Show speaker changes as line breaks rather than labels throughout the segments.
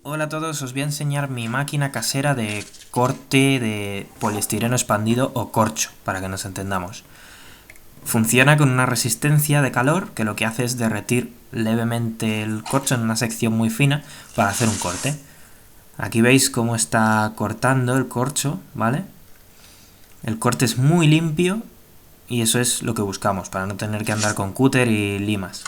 Hola a todos, os voy a enseñar mi máquina casera de corte de poliestireno expandido o corcho, para que nos entendamos. Funciona con una resistencia de calor que lo que hace es derretir levemente el corcho en una sección muy fina para hacer un corte. Aquí veis cómo está cortando el corcho, ¿vale? El corte es muy limpio y eso es lo que buscamos, para no tener que andar con cúter y limas.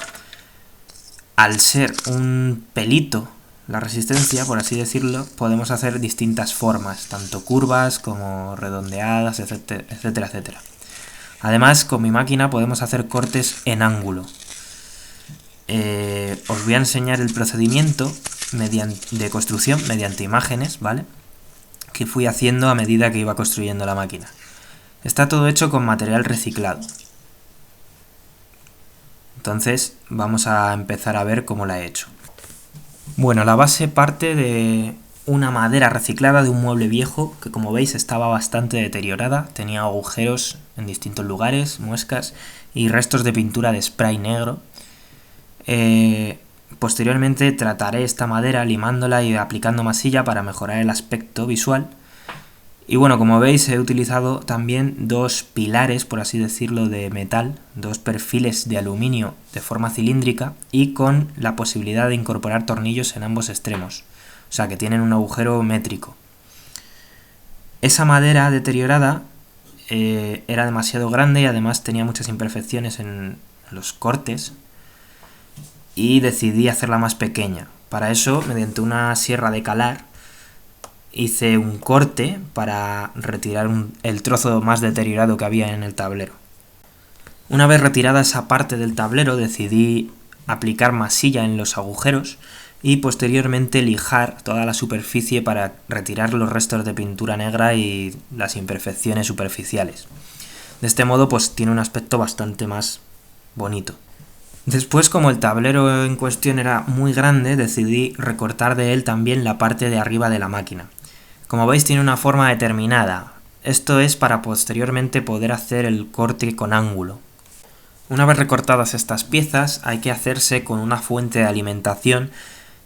Al ser un pelito la resistencia, por así decirlo, podemos hacer distintas formas, tanto curvas como redondeadas, etcétera, etcétera, etcétera. Además, con mi máquina podemos hacer cortes en ángulo. Os voy a enseñar el procedimiento de construcción mediante imágenes, ¿vale? Que fui haciendo a medida que iba construyendo la máquina. Está todo hecho con material reciclado. Entonces, vamos a empezar a ver cómo la he hecho. Bueno, la base parte de una madera reciclada de un mueble viejo que, como veis, estaba bastante deteriorada, tenía agujeros en distintos lugares, muescas y restos de pintura de spray negro. Posteriormente trataré esta madera limándola y aplicando masilla para mejorar el aspecto visual. Y bueno, como veis, he utilizado también dos pilares, por así decirlo, de metal, dos perfiles de aluminio de forma cilíndrica y con la posibilidad de incorporar tornillos en ambos extremos, o sea que tienen un agujero métrico. Esa madera deteriorada era demasiado grande y además tenía muchas imperfecciones en los cortes y decidí hacerla más pequeña. Para eso, mediante una sierra de calar, hice un corte para retirar el trozo más deteriorado que había en el tablero. Una vez retirada esa parte del tablero, decidí aplicar masilla en los agujeros y posteriormente lijar toda la superficie para retirar los restos de pintura negra y las imperfecciones superficiales. De este modo, pues tiene un aspecto bastante más bonito. Después, como el tablero en cuestión era muy grande, decidí recortar de él también la parte de arriba de la máquina. Como veis, tiene una forma determinada. Esto es para posteriormente poder hacer el corte con ángulo. Una vez recortadas estas piezas, hay que hacerse con una fuente de alimentación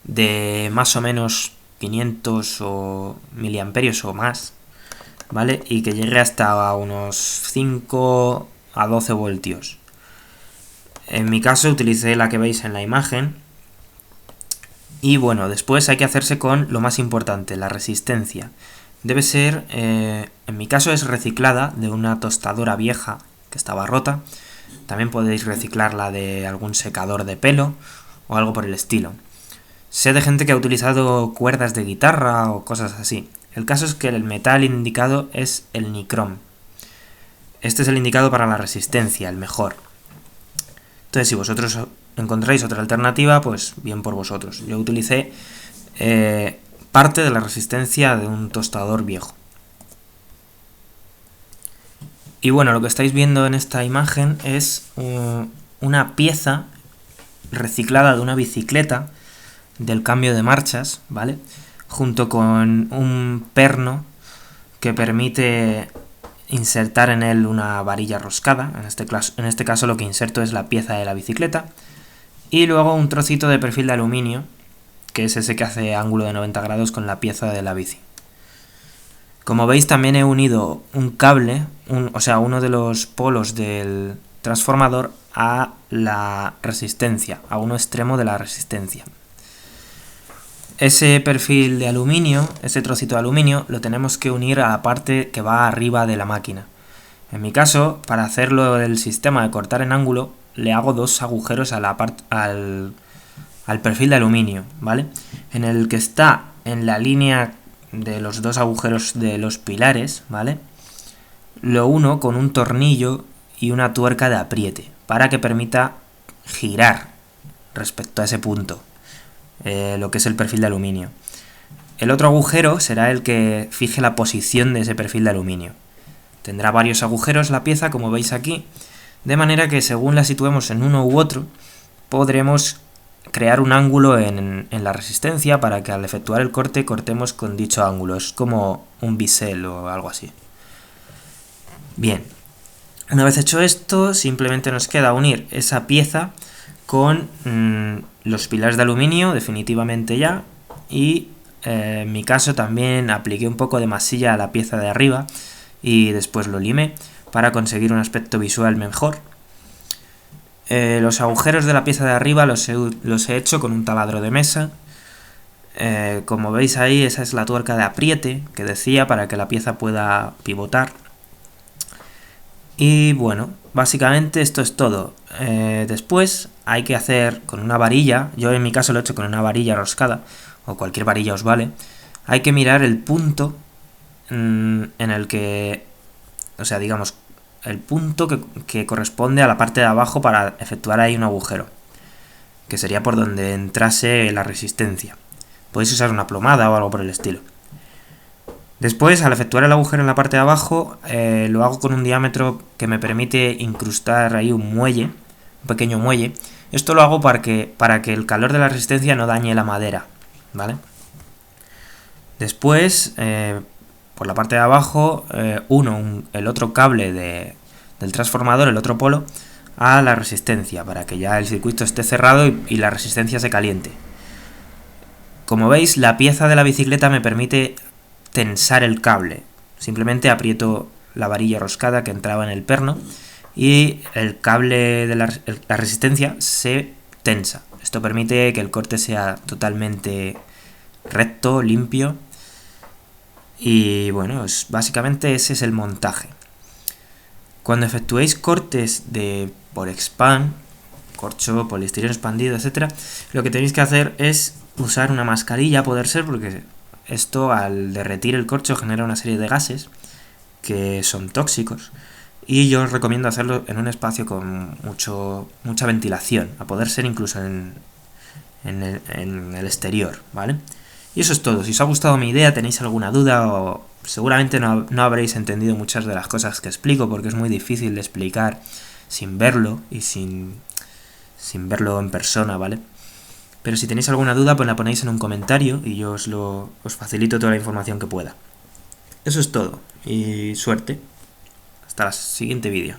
de más o menos 500 miliamperios o más, ¿vale? Y que llegue hasta unos 5 a 12 voltios. En mi caso utilicé la que veis en la imagen. Y bueno, después hay que hacerse con lo más importante, la resistencia. Debe ser, en mi caso es reciclada de una tostadora vieja que estaba rota. También podéis reciclarla de algún secador de pelo o algo por el estilo. Sé de gente que ha utilizado cuerdas de guitarra o cosas así. El caso es que el metal indicado es el nicrom. Este es el indicado para la resistencia, el mejor. Entonces, si vosotros encontráis otra alternativa, pues bien por vosotros. Yo utilicé parte de la resistencia de un tostador viejo. Y bueno, lo que estáis viendo en esta imagen es una pieza reciclada de una bicicleta del cambio de marchas, ¿vale? Junto con un perno que permite insertar en él una varilla roscada. En este caso lo que inserto es la pieza de la bicicleta. Y luego un trocito de perfil de aluminio, que es ese que hace ángulo de 90 grados con la pieza de la bici. Como veis, también he unido un cable, uno de los polos del transformador a la resistencia, a un extremo de la resistencia. Ese perfil de aluminio, ese trocito de aluminio, lo tenemos que unir a la parte que va arriba de la máquina. En mi caso, para hacerlo del sistema de cortar en ángulo, le hago dos agujeros a al perfil de aluminio, ¿vale? En el que está en la línea de los dos agujeros de los pilares, ¿vale? Lo uno con un tornillo y una tuerca de apriete, para que permita girar respecto a ese punto, lo que es el perfil de aluminio. El otro agujero será el que fije la posición de ese perfil de aluminio. Tendrá varios agujeros la pieza, como veis aquí, de manera que según la situemos en uno u otro, podremos crear un ángulo en la resistencia para que al efectuar el corte cortemos con dicho ángulo. Es como un bisel o algo así. Bien, una vez hecho esto, simplemente nos queda unir esa pieza con los pilares de aluminio definitivamente ya, y En mi caso también apliqué un poco de masilla a la pieza de arriba y después lo limé para conseguir un aspecto visual mejor. Los agujeros de la pieza de arriba los he hecho con un taladro de mesa. Como veis ahí, esa es la tuerca de apriete que decía, para que la pieza pueda pivotar. Y bueno, básicamente esto es todo. Después hay que hacer con una varilla, yo en mi caso lo he hecho con una varilla roscada, o cualquier varilla os vale. Hay que mirar el punto en el que, o sea, digamos, el punto que corresponde a la parte de abajo para efectuar ahí un agujero, que sería por donde entrase la resistencia. Podéis usar una plomada o algo por el estilo. Después, al efectuar el agujero en la parte de abajo, lo hago con un diámetro que me permite incrustar ahí un muelle, un pequeño muelle. Esto lo hago para que el calor de la resistencia no dañe la madera, ¿vale? Después, por la parte de abajo, uno el otro cable del transformador, el otro polo, a la resistencia, para que ya el circuito esté cerrado y la resistencia se caliente. Como veis, la pieza de la bicicleta me permite tensar el cable. Simplemente aprieto la varilla roscada que entraba en el perno y el cable de la resistencia se tensa. Esto permite que el corte sea totalmente recto, limpio. Y bueno, básicamente ese es el montaje. Cuando efectuéis cortes por expand, corcho, poliestireno expandido, etc., lo que tenéis que hacer es usar una mascarilla, a poder ser, porque esto al derretir el corcho genera una serie de gases que son tóxicos, y yo os recomiendo hacerlo en un espacio con mucha ventilación, a poder ser incluso en el exterior, ¿vale? Y eso es todo. Si os ha gustado mi idea, tenéis alguna duda, o seguramente no habréis entendido muchas de las cosas que explico, porque es muy difícil de explicar sin verlo y sin verlo en persona, ¿vale? Pero si tenéis alguna duda, pues la ponéis en un comentario y yo os facilito toda la información que pueda. Eso es todo, y suerte. Hasta el siguiente vídeo.